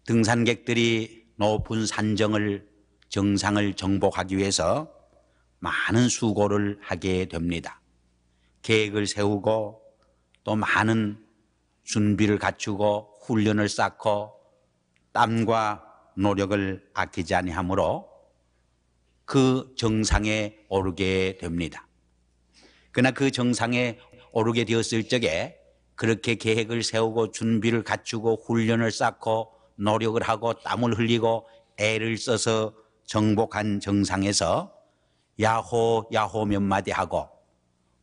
등산객들이 높은 정상을 정복하기 위해서 많은 수고를 하게 됩니다. 계획을 세우고 또 많은 준비를 갖추고 훈련을 쌓고 땀과 노력을 아끼지 아니하므로 그 정상에 오르게 됩니다. 그러나 그 정상에 오르게 되었을 적에 그렇게 계획을 세우고 준비를 갖추고 훈련을 쌓고 노력을 하고 땀을 흘리고 애를 써서 정복한 정상에서 야호 야호 몇 마디 하고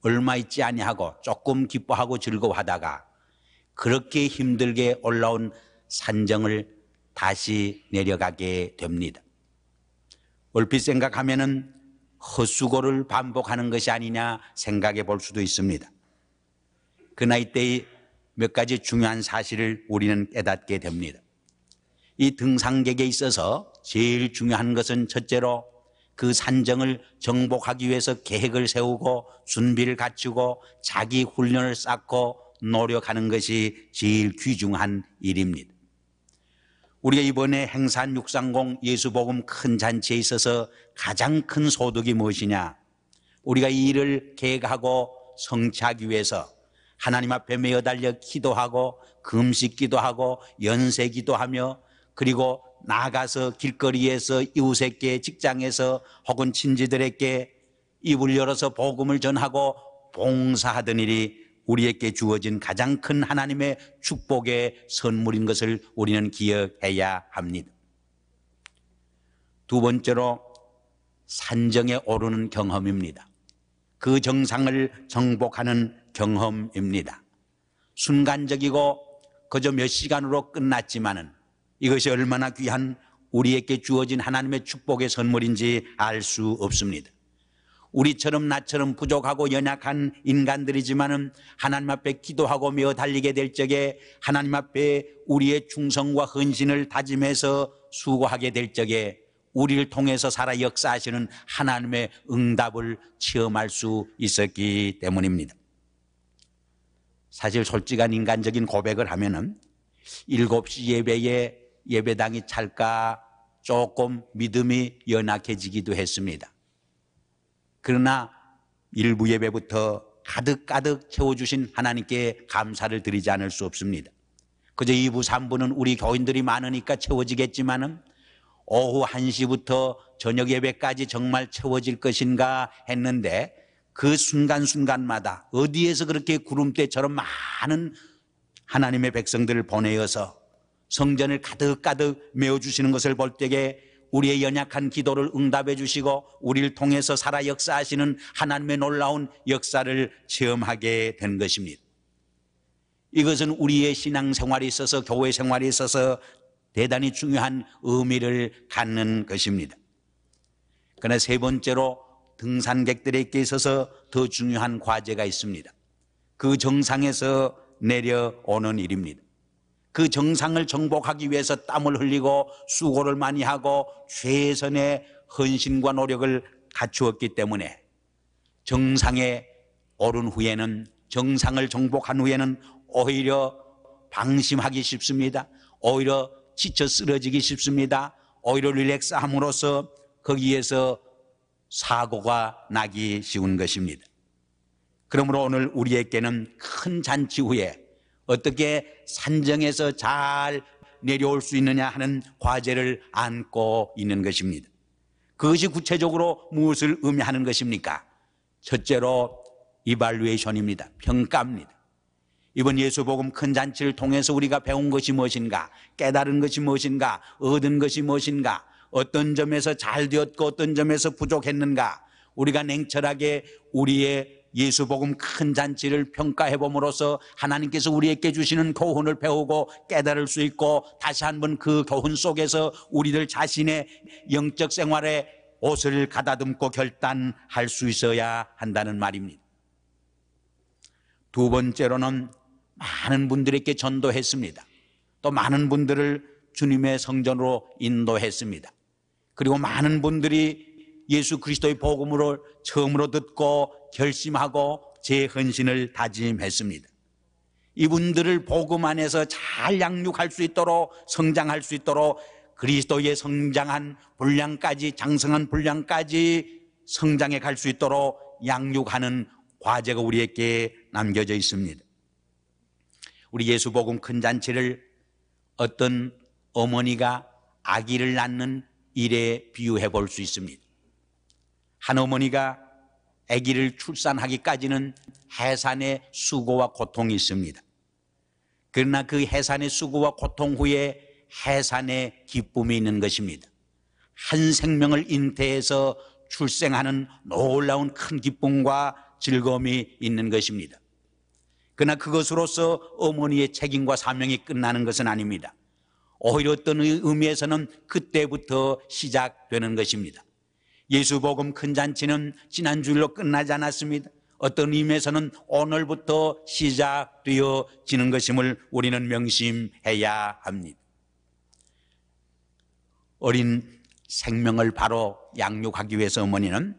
얼마 있지 아니하고 조금 기뻐하고 즐거워하다가 그렇게 힘들게 올라온 산정을 다시 내려가게 됩니다. 얼핏 생각하면은 헛수고를 반복하는 것이 아니냐 생각해 볼 수도 있습니다. 그 나이 때의 몇 가지 중요한 사실을 우리는 깨닫게 됩니다. 이 등산객에 있어서 제일 중요한 것은 첫째로 그 산정을 정복하기 위해서 계획을 세우고 준비를 갖추고 자기 훈련을 쌓고 노력하는 것이 제일 귀중한 일입니다. 우리가 이번에 행산 630 예수복음 큰 잔치에 있어서 가장 큰 소득이 무엇이냐? 우리가 이 일을 계획하고 성취하기 위해서 하나님 앞에 매어달려 기도하고 금식 기도하고 연세 기도하며 그리고 나가서 길거리에서 이웃에게 직장에서 혹은 친지들에게 입을 열어서 복음을 전하고 봉사하던 일이 우리에게 주어진 가장 큰 하나님의 축복의 선물인 것을 우리는 기억해야 합니다. 두 번째로 산정에 오르는 경험입니다. 그 정상을 정복하는 경험입니다. 순간적이고 그저 몇 시간으로 끝났지만은 이것이 얼마나 귀한 우리에게 주어진 하나님의 축복의 선물인지 알 수 없습니다. 우리처럼 나처럼 부족하고 연약한 인간들이지만은 하나님 앞에 기도하고 메어 달리게 될 적에 하나님 앞에 우리의 충성과 헌신을 다짐해서 수고하게 될 적에 우리를 통해서 살아 역사하시는 하나님의 응답을 체험할 수 있었기 때문입니다. 사실 솔직한 인간적인 고백을 하면은 7시 예배에 예배당이 찰까 조금 믿음이 연약해지기도 했습니다. 그러나 일부 예배부터 가득가득 채워주신 하나님께 감사를 드리지 않을 수 없습니다. 그저 2부, 3부는 우리 교인들이 많으니까 채워지겠지만은 오후 1시부터 저녁 예배까지 정말 채워질 것인가 했는데 그 순간순간마다 어디에서 그렇게 구름대처럼 많은 하나님의 백성들을 보내어서 성전을 가득가득 메워주시는 것을 볼 때에 우리의 연약한 기도를 응답해 주시고 우리를 통해서 살아 역사하시는 하나님의 놀라운 역사를 체험하게 된 것입니다. 이것은 우리의 신앙생활에 있어서 교회 생활에 있어서 대단히 중요한 의미를 갖는 것입니다. 그러나 세 번째로 등산객들에게 있어서 더 중요한 과제가 있습니다. 그 정상에서 내려오는 일입니다. 그 정상을 정복하기 위해서 땀을 흘리고 수고를 많이 하고 최선의 헌신과 노력을 갖추었기 때문에 정상에 오른 후에는 정상을 정복한 후에는 오히려 방심하기 쉽습니다. 오히려 지쳐 쓰러지기 쉽습니다. 오히려 릴렉스함으로써 거기에서 사고가 나기 쉬운 것입니다. 그러므로 오늘 우리에게는 큰 잔치 후에 어떻게 산정에서 잘 내려올 수 있느냐 하는 과제를 안고 있는 것입니다. 그것이 구체적으로 무엇을 의미하는 것입니까? 첫째로 이발루에이션입니다. 평가입니다. 이번 예수복음 큰 잔치를 통해서 우리가 배운 것이 무엇인가, 깨달은 것이 무엇인가, 얻은 것이 무엇인가, 어떤 점에서 잘 되었고 어떤 점에서 부족했는가, 우리가 냉철하게 우리의 예수복음 큰 잔치를 평가해 봄으로써 하나님께서 우리에게 주시는 교훈을 배우고 깨달을 수 있고 다시 한번 그 교훈 속에서 우리들 자신의 영적 생활에 옷을 가다듬고 결단할 수 있어야 한다는 말입니다. 두 번째로는 많은 분들에게 전도했습니다. 또 많은 분들을 주님의 성전으로 인도했습니다. 그리고 많은 분들이 예수 그리스도의 복음을 처음으로 듣고 결심하고 제 헌신을 다짐했습니다. 이분들을 복음 안에서 잘 양육할 수 있도록, 성장할 수 있도록, 그리스도의 성장한 분량까지, 장성한 분량까지 성장해 갈 수 있도록 양육하는 과제가 우리에게 남겨져 있습니다. 우리 예수복음 큰 잔치를 어떤 어머니가 아기를 낳는 일에 비유해 볼 수 있습니다. 한 어머니가 아기를 출산하기까지는 해산의 수고와 고통이 있습니다. 그러나 그 해산의 수고와 고통 후에 해산의 기쁨이 있는 것입니다. 한 생명을 잉태해서 출생하는 놀라운 큰 기쁨과 즐거움이 있는 것입니다. 그러나 그것으로서 어머니의 책임과 사명이 끝나는 것은 아닙니다. 오히려 어떤 의미에서는 그때부터 시작되는 것입니다. 예수복음 큰 잔치는 지난 주일로 끝나지 않았습니다. 어떤 의미에서는 오늘부터 시작되어지는 것임을 우리는 명심해야 합니다. 어린 생명을 바로 양육하기 위해서 어머니는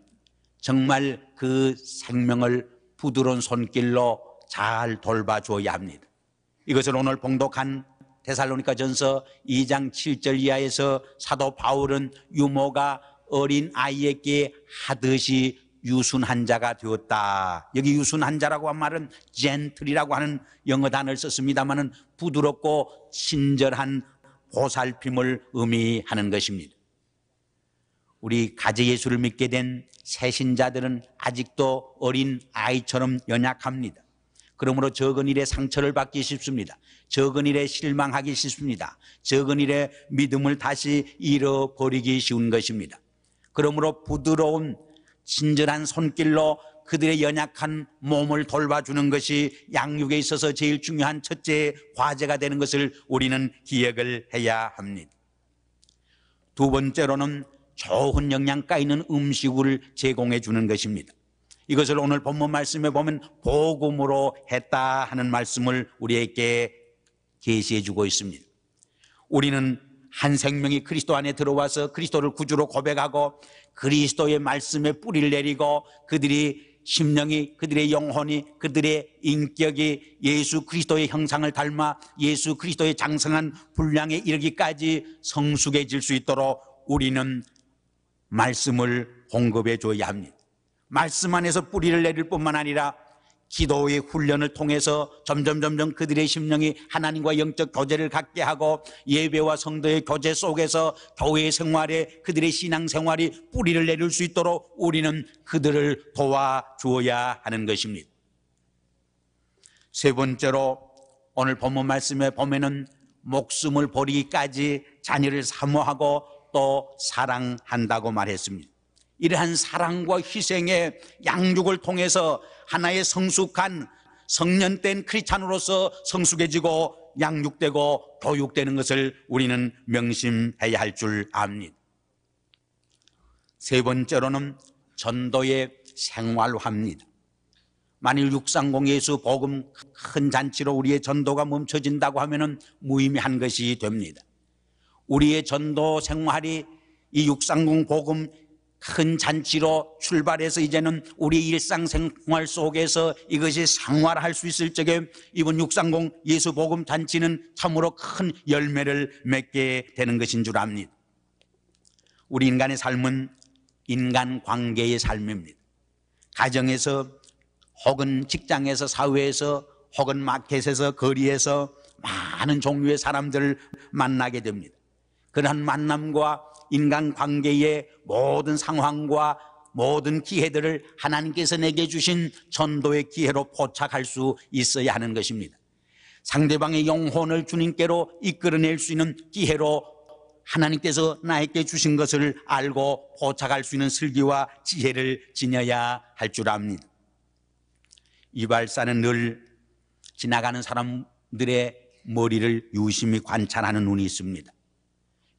정말 그 생명을 부드러운 손길로 잘 돌봐줘야 합니다. 이것을 오늘 봉독한 데살로니가전서 2장 7절 이하에서 사도 바울은 유모가 어린 아이에게 하듯이 유순한 자가 되었다. 여기 유순한 자라고 한 말은 젠틀이라고 하는 영어 단어를 썼습니다마는 부드럽고 친절한 보살핌을 의미하는 것입니다. 우리 가지 예수를 믿게 된 새신자들은 아직도 어린 아이처럼 연약합니다. 그러므로 적은 일에 상처를 받기 쉽습니다. 적은 일에 실망하기 쉽습니다. 적은 일에 믿음을 다시 잃어버리기 쉬운 것입니다. 그러므로 부드러운 친절한 손길로 그들의 연약한 몸을 돌봐주는 것이 양육에 있어서 제일 중요한 첫째 과제가 되는 것을 우리는 기억을 해야 합니다. 두 번째로는 좋은 영양가 있는 음식을 제공해 주는 것입니다. 이것을 오늘 본문 말씀에 보면 복음으로 했다 하는 말씀을 우리에게 계시해 주고 있습니다. 우리는 한 생명이 그리스도 안에 들어와서 그리스도를 구주로 고백하고 그리스도의 말씀에 뿌리를 내리고 그들이 심령이, 그들의 영혼이, 그들의 인격이 예수 그리스도의 형상을 닮아 예수 그리스도의 장성한 분량에 이르기까지 성숙해질 수 있도록 우리는 말씀을 공급해 줘야 합니다. 말씀 안에서 뿌리를 내릴 뿐만 아니라 기도의 훈련을 통해서 점점 그들의 심령이 하나님과 영적 교제를 갖게 하고 예배와 성도의 교제 속에서 교회의 생활에 그들의 신앙 생활이 뿌리를 내릴 수 있도록 우리는 그들을 도와주어야 하는 것입니다. 세 번째로 오늘 본문 말씀에 보면은 목숨을 버리기까지 자녀를 사모하고 또 사랑한다고 말했습니다. 이러한 사랑과 희생의 양육을 통해서 하나의 성숙한 성년된 크리스찬으로서 성숙해지고 양육되고 교육되는 것을 우리는 명심해야 할 줄 압니다. 세 번째로는 전도의 생활화입니다. 만일 630 예수 복음 큰 잔치로 우리의 전도가 멈춰진다고 하면 무의미한 것이 됩니다. 우리의 전도 생활이 이 630 복음 큰 잔치로 출발해서 이제는 우리 일상생활 속에서 이것이 상활할 수 있을 적에 이번 630 예수 복음 잔치는 참으로 큰 열매를 맺게 되는 것인 줄 압니다. 우리 인간의 삶은 인간관계의 삶입니다. 가정에서 혹은 직장에서, 사회에서, 혹은 마켓에서, 거리에서 많은 종류의 사람들을 만나게 됩니다. 그러한 만남과 인간관계의 모든 상황과 모든 기회들을 하나님께서 내게 주신 전도의 기회로 포착할 수 있어야 하는 것입니다. 상대방의 영혼을 주님께로 이끌어낼 수 있는 기회로 하나님께서 나에게 주신 것을 알고 포착할 수 있는 슬기와 지혜를 지녀야 할 줄 압니다. 이발사는 늘 지나가는 사람들의 머리를 유심히 관찰하는 눈이 있습니다.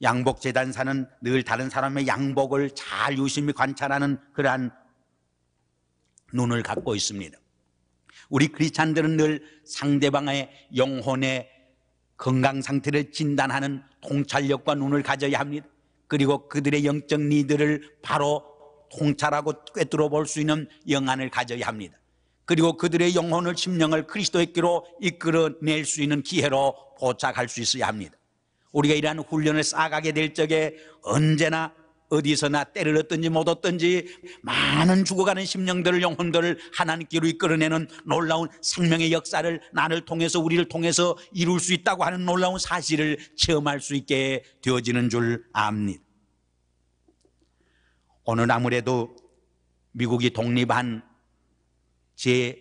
양복재단사는 늘 다른 사람의 양복을 잘 유심히 관찰하는 그러한 눈을 갖고 있습니다. 우리 크리스찬들은 늘 상대방의 영혼의 건강 상태를 진단하는 통찰력과 눈을 가져야 합니다. 그리고 그들의 영적 니들을 바로 통찰하고 꿰뚫어 볼 수 있는 영안을 가져야 합니다. 그리고 그들의 영혼을 심령을 그리스도의께로 이끌어낼 수 있는 기회로 포착할 수 있어야 합니다. 우리가 이러한 훈련을 쌓아가게 될 적에 언제나 어디서나 때를 얻든지 못 얻든지 많은 죽어가는 심령들을 영혼들을 하나님께로 이끌어내는 놀라운 생명의 역사를 나를 통해서 우리를 통해서 이룰 수 있다고 하는 놀라운 사실을 체험할 수 있게 되어지는 줄 압니다. 오늘 아무래도 미국이 독립한 제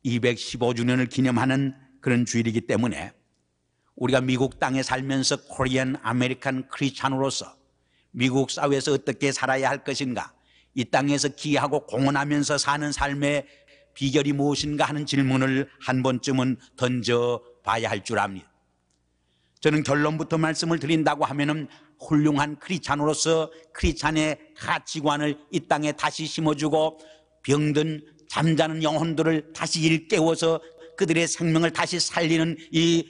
215주년을 기념하는 그런 주일이기 때문에 우리가 미국 땅에 살면서 코리안 아메리칸 크리스찬으로서 미국 사회에서 어떻게 살아야 할 것인가, 이 땅에서 기하고 공헌하면서 사는 삶의 비결이 무엇인가 하는 질문을 한 번쯤은 던져봐야 할 줄 압니다. 저는 결론부터 말씀을 드린다고 하면은 훌륭한 크리스찬으로서 크리스찬의 가치관을 이 땅에 다시 심어주고 병든 잠자는 영혼들을 다시 일깨워서 그들의 생명을 다시 살리는 이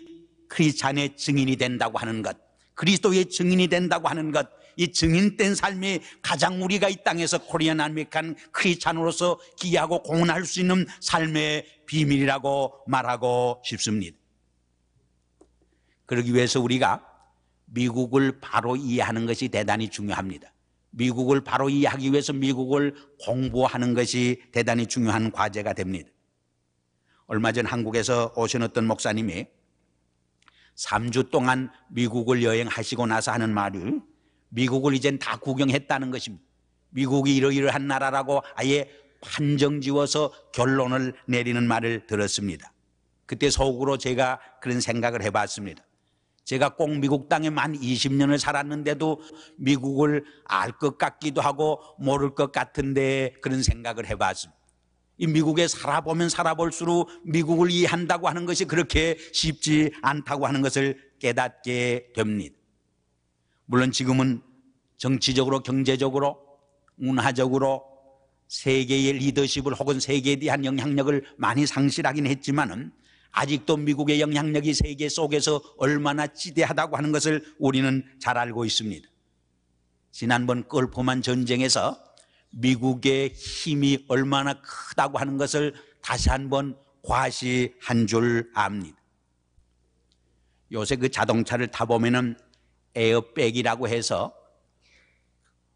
크리스찬의 증인이 된다고 하는 것, 그리스도의 증인이 된다고 하는 것, 이 증인된 삶이 가장 우리가 이 땅에서 코리안 아메리칸 크리스찬으로서 기여하고 공헌할 수 있는 삶의 비밀이라고 말하고 싶습니다. 그러기 위해서 우리가 미국을 바로 이해하는 것이 대단히 중요합니다. 미국을 바로 이해하기 위해서 미국을 공부하는 것이 대단히 중요한 과제가 됩니다. 얼마 전 한국에서 오신 어떤 목사님이 3주 동안 미국을 여행하시고 나서 하는 말이 미국을 이젠 다 구경했다는 것입니다. 미국이 이러이러한 나라라고 아예 판정 지어서 결론을 내리는 말을 들었습니다. 그때 속으로 제가 그런 생각을 해봤습니다. 제가 꼭 미국 땅에 만 20년을 살았는데도 미국을 알 것 같기도 하고 모를 것 같은데 그런 생각을 해봤습니다. 이 미국에 살아보면 살아볼수록 미국을 이해한다고 하는 것이 그렇게 쉽지 않다고 하는 것을 깨닫게 됩니다. 물론 지금은 정치적으로, 경제적으로, 문화적으로 세계의 리더십을 혹은 세계에 대한 영향력을 많이 상실하긴 했지만은 아직도 미국의 영향력이 세계 속에서 얼마나 지대하다고 하는 것을 우리는 잘 알고 있습니다. 지난번 걸프만 전쟁에서 미국의 힘이 얼마나 크다고 하는 것을 다시 한번 과시한 줄 압니다. 요새 그 자동차를 타보면은 에어백이라고 해서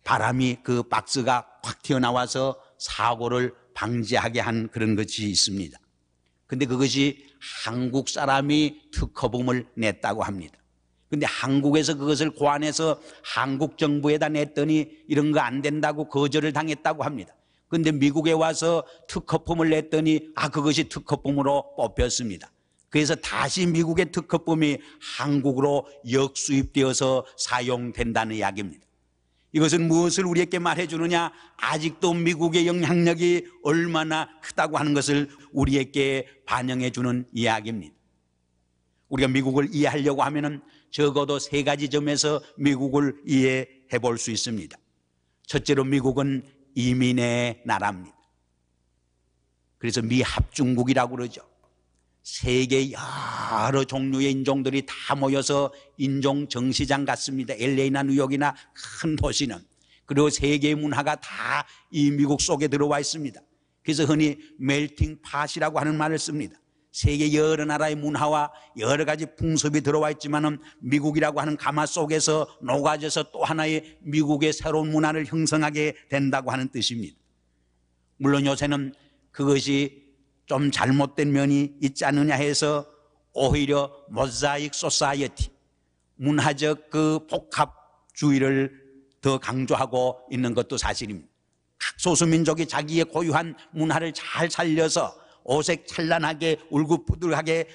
바람이 그 박스가 확 튀어나와서 사고를 방지하게 한 그런 것이 있습니다. 근데 그것이 한국 사람이 특허금을 냈다고 합니다. 근데 한국에서 그것을 고안해서 한국 정부에다 냈더니 이런 거 안 된다고 거절을 당했다고 합니다. 근데 미국에 와서 특허품을 냈더니 그것이 특허품으로 뽑혔습니다. 그래서 다시 미국의 특허품이 한국으로 역수입되어서 사용된다는 이야기입니다. 이것은 무엇을 우리에게 말해주느냐? 아직도 미국의 영향력이 얼마나 크다고 하는 것을 우리에게 반영해 주는 이야기입니다. 우리가 미국을 이해하려고 하면은 적어도 3가지 점에서 미국을 이해해 볼 수 있습니다. 첫째로 미국은 이민의 나라입니다. 그래서 미합중국이라고 그러죠. 세계 여러 종류의 인종들이 다 모여서 인종 정시장 같습니다. LA나 뉴욕이나 큰 도시는. 그리고 세계의 문화가 다 이 미국 속에 들어와 있습니다. 그래서 흔히 멜팅 팟이라고 하는 말을 씁니다. 세계 여러 나라의 문화와 여러 가지 풍습이 들어와 있지만은 미국이라고 하는 가마 속에서 녹아져서 또 하나의 미국의 새로운 문화를 형성하게 된다고 하는 뜻입니다. 물론 요새는 그것이 좀 잘못된 면이 있지 않느냐 해서 오히려 모자익 소사이어티, 문화적 그 복합주의를 더 강조하고 있는 것도 사실입니다. 각 소수민족이 자기의 고유한 문화를 잘 살려서 오색 찬란하게 울긋부들하게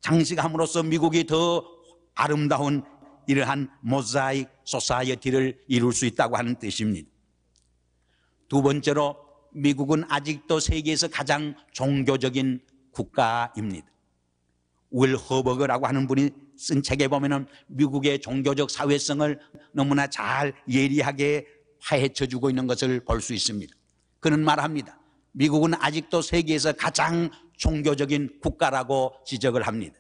장식함으로써 미국이 더 아름다운 이러한 모자익 소사이어티를 이룰 수 있다고 하는 뜻입니다. 두 번째로 미국은 아직도 세계에서 가장 종교적인 국가입니다. 윌 허버그라고 하는 분이 쓴 책에 보면은 미국의 종교적 사회성을 너무나 잘 예리하게 파헤쳐주고 있는 것을 볼 수 있습니다. 그는 말합니다. 미국은 아직도 세계에서 가장 종교적인 국가라고 지적을 합니다.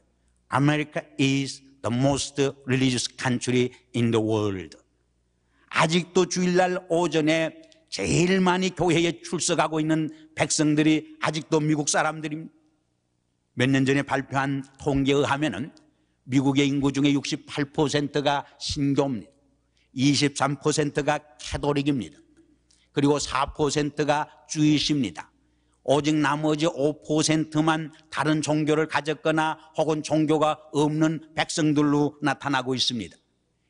America is the most religious country in the world. 아직도 주일날 오전에 제일 많이 교회에 출석하고 있는 백성들이 아직도 미국 사람들입니다. 몇 년 전에 발표한 통계에 의하면 미국의 인구 중에 68%가 신교입니다. 23%가 캐톨릭입니다. 그리고 4%가 주이시입니다. 오직 나머지 5%만 다른 종교를 가졌거나 혹은 종교가 없는 백성들로 나타나고 있습니다.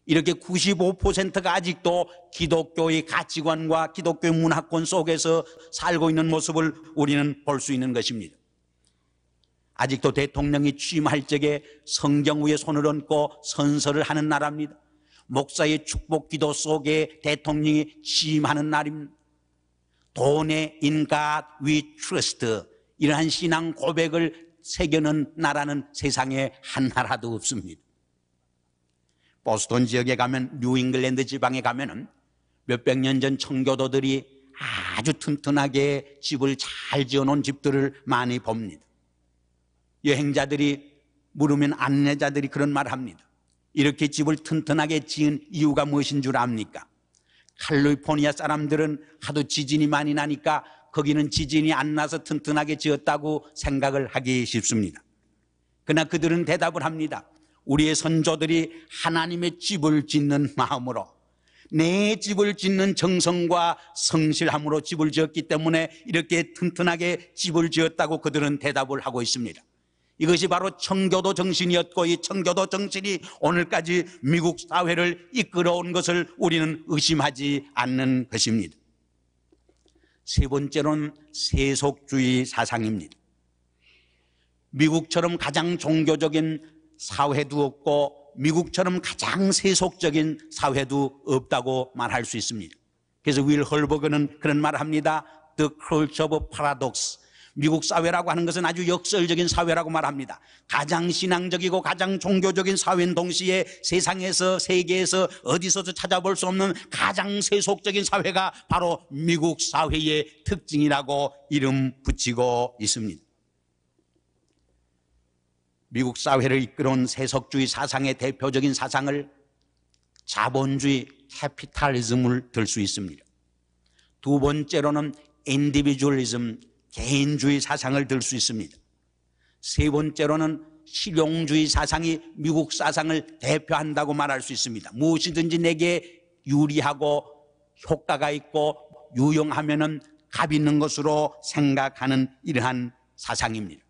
이렇게 95%가 아직도 기독교의 가치관과 기독교의 문화권 속에서 살고 있는 모습을 우리는 볼 수 있는 것입니다. 아직도 대통령이 취임할 적에 성경 위에 손을 얹고 선서를 하는 나라입니다. 목사의 축복 기도 속에 대통령이 취임하는 날입니다. 돈에 in God we trust, 이러한 신앙 고백을 새겨는 나라는 세상에 한 나라도 없습니다. 보스턴 지역에 가면, 뉴잉글랜드 지방에 가면은 몇백 년 전 청교도들이 아주 튼튼하게 집을 잘 지어놓은 집들을 많이 봅니다. 여행자들이 물으면 안내자들이 그런 말을 합니다. 이렇게 집을 튼튼하게 지은 이유가 무엇인 줄 압니까? 캘리포니아 사람들은 하도 지진이 많이 나니까 거기는 지진이 안 나서 튼튼하게 지었다고 생각을 하기 쉽습니다. 그러나 그들은 대답을 합니다. 우리의 선조들이 하나님의 집을 짓는 마음으로, 내 집을 짓는 정성과 성실함으로 집을 지었기 때문에 이렇게 튼튼하게 집을 지었다고 그들은 대답을 하고 있습니다. 이것이 바로 청교도 정신이었고, 이 청교도 정신이 오늘까지 미국 사회를 이끌어온 것을 우리는 의심하지 않는 것입니다. 세 번째로는 세속주의 사상입니다. 미국처럼 가장 종교적인 사회도 없고 미국처럼 가장 세속적인 사회도 없다고 말할 수 있습니다. 그래서 윌 헐버그는 그런 말을 합니다. The culture of paradox. 미국 사회라고 하는 것은 아주 역설적인 사회라고 말합니다. 가장 신앙적이고 가장 종교적인 사회인 동시에 세상에서, 세계에서 어디서도 찾아볼 수 없는 가장 세속적인 사회가 바로 미국 사회의 특징이라고 이름 붙이고 있습니다. 미국 사회를 이끌어온 세속주의 사상의 대표적인 사상을 자본주의 캐피탈리즘을 들 수 있습니다. 두 번째로는 인디비주얼리즘, 개인주의 사상을 들 수 있습니다. 세 번째로는 실용주의 사상이 미국 사상을 대표한다고 말할 수 있습니다. 무엇이든지 내게 유리하고 효과가 있고 유용하면은 값 있는 것으로 생각하는 이러한 사상입니다.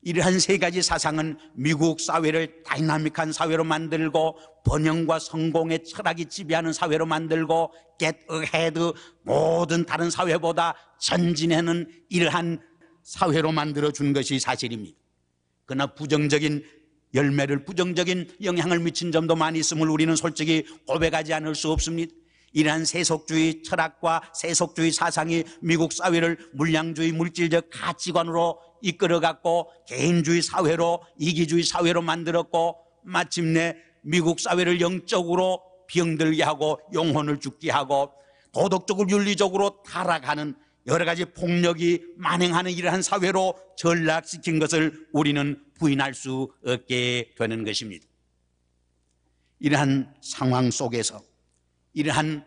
이러한 세 가지 사상은 미국 사회를 다이나믹한 사회로 만들고 번영과 성공의 철학이 지배하는 사회로 만들고 get ahead, 모든 다른 사회보다 전진하는 이러한 사회로 만들어준 것이 사실입니다. 그러나 부정적인 열매를, 부정적인 영향을 미친 점도 많이 있음을 우리는 솔직히 고백하지 않을 수 없습니다. 이러한 세속주의 철학과 세속주의 사상이 미국 사회를 물량주의, 물질적 가치관으로 이끌어갔고 개인주의 사회로, 이기주의 사회로 만들었고 마침내 미국 사회를 영적으로 병들게 하고 영혼을 죽게 하고 도덕적으로 윤리적으로 타락하는 여러 가지 폭력이 만행하는 이러한 사회로 전락시킨 것을 우리는 부인할 수 없게 되는 것입니다. 이러한 상황 속에서, 이러한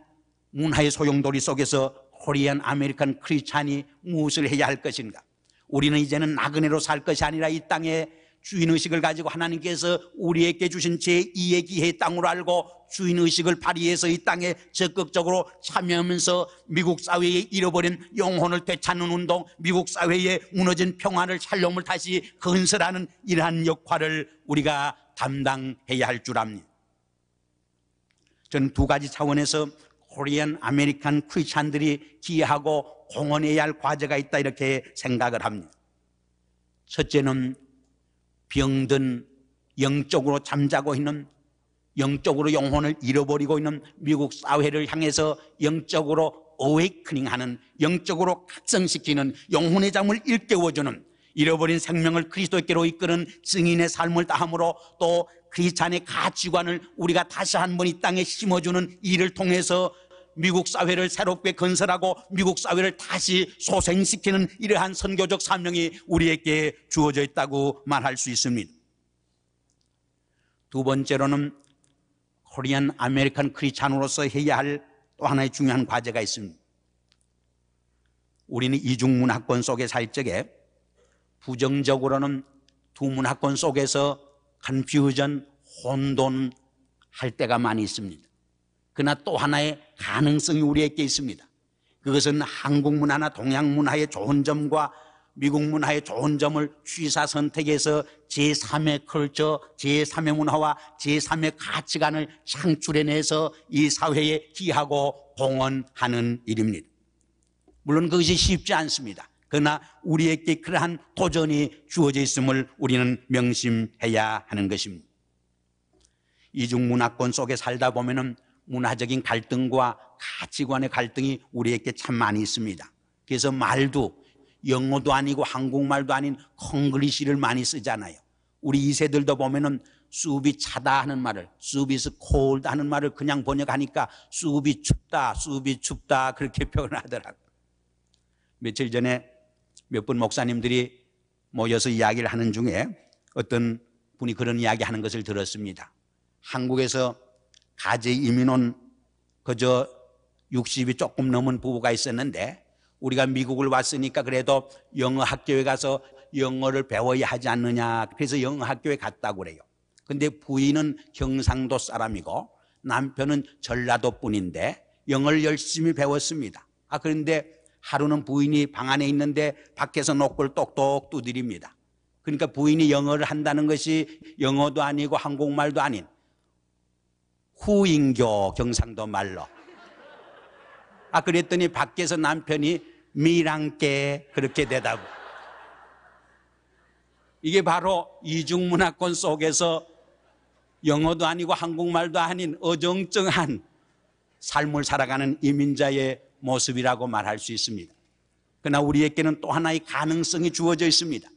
문화의 소용돌이 속에서 코리안 아메리칸 크리스찬이 무엇을 해야 할 것인가? 우리는 이제는 나그네로 살 것이 아니라 이 땅에 주인의식을 가지고 하나님께서 우리에게 주신 제2의 기회의 땅으로 알고 주인의식을 발휘해서 이 땅에 적극적으로 참여하면서 미국 사회에 잃어버린 영혼을 되찾는 운동, 미국 사회에 무너진 평화를, 샬롬을 다시 건설하는 이러한 역할을 우리가 담당해야 할 줄 압니다. 저는 두 가지 차원에서 코리안 아메리칸 크리스찬들이 기여하고 공헌해야 할 과제가 있다 이렇게 생각을 합니다. 첫째는 병든, 영적으로 잠자고 있는, 영적으로 영혼을 잃어버리고 있는 미국 사회를 향해서 영적으로 어웨이크닝하는, 영적으로 각성시키는, 영혼의 잠을 일깨워주는, 잃어버린 생명을 그리스도께로 이끄는 증인의 삶을 다함으로 또 크리스찬의 가치관을 우리가 다시 한번 이 땅에 심어주는 일을 통해서 미국 사회를 새롭게 건설하고 미국 사회를 다시 소생시키는 이러한 선교적 사명이 우리에게 주어져 있다고 말할 수 있습니다. 두 번째로는 코리안 아메리칸 크리스찬으로서 해야 할 또 하나의 중요한 과제가 있습니다. 우리는 이중문화권 속에 살 적에 부정적으로는 두 문화권 속에서 컨퓨전, 혼돈할 때가 많이 있습니다. 그러나 또 하나의 가능성이 우리에게 있습니다. 그것은 한국 문화나 동양 문화의 좋은 점과 미국 문화의 좋은 점을 취사 선택해서 제3의 컬처, 제3의 문화와 제3의 가치관을 창출해내서 이 사회에 기하고 공헌하는 일입니다. 물론 그것이 쉽지 않습니다. 그러나 우리에게 그러한 도전이 주어져 있음을 우리는 명심해야 하는 것입니다. 이중문화권 속에 살다 보면은 문화적인 갈등과 가치관의 갈등이 우리에게 참 많이 있습니다. 그래서 말도 영어도 아니고 한국말도 아닌 콩글리시를 많이 쓰잖아요. 우리 2세들도 보면은 숲이 차다 하는 말을, 숲 is cold 하는 말을 그냥 번역하니까 숲이 춥다 그렇게 표현하더라고요. 며칠 전에 몇 분 목사님들이 모여서 이야기를 하는 중에 어떤 분이 그런 이야기 하는 것을 들었습니다. 한국에서 가재 이민 온 그저 60이 조금 넘은 부부가 있었는데 우리가 미국을 왔으니까 그래도 영어 학교에 가서 영어를 배워야 하지 않느냐. 그래서 영어 학교에 갔다고 그래요. 근데 부인은 경상도 사람이고 남편은 전라도 분인데 영어를 열심히 배웠습니다. 그런데 하루는 부인이 방 안에 있는데 밖에서 노크를 똑똑 두드립니다. 그러니까 부인이 영어를 한다는 것이 영어도 아니고 한국말도 아닌 후인교 경상도 말로. 그랬더니 밖에서 남편이 미랑께 그렇게 대답. 이게 바로 이중문화권 속에서 영어도 아니고 한국말도 아닌 어정쩡한 삶을 살아가는 이민자의 모습이라고 말할 수 있습니다. 그러나 우리에게는 또 하나의 가능성이 주어져 있습니다.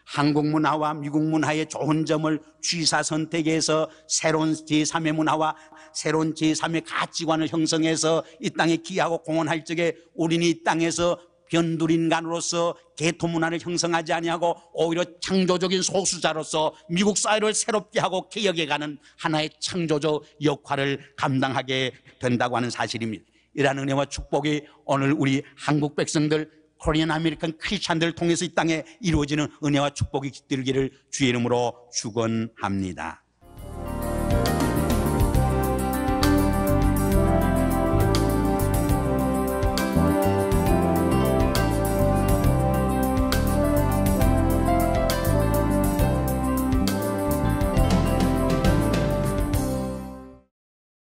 한국 문화와 미국 문화의 좋은 점을 취사 선택해서 새로운 제3의 문화와 새로운 제3의 가치관을 형성해서 이 땅에 기하고 공헌할 적에 우리는 이 땅에서 변두린간으로서 개토 문화를 형성하지 아니하고 오히려 창조적인 소수자로서 미국 사회를 새롭게 하고 개혁해가는 하나의 창조적 역할을 감당하게 된다고 하는 사실입니다. 이러한 은혜와 축복이 오늘 우리 한국 백성들, 코리안 아메리칸 크리스찬들을 통해서 이 땅에 이루어지는 은혜와 축복이 깃들기를 주의 이름으로 축원합니다.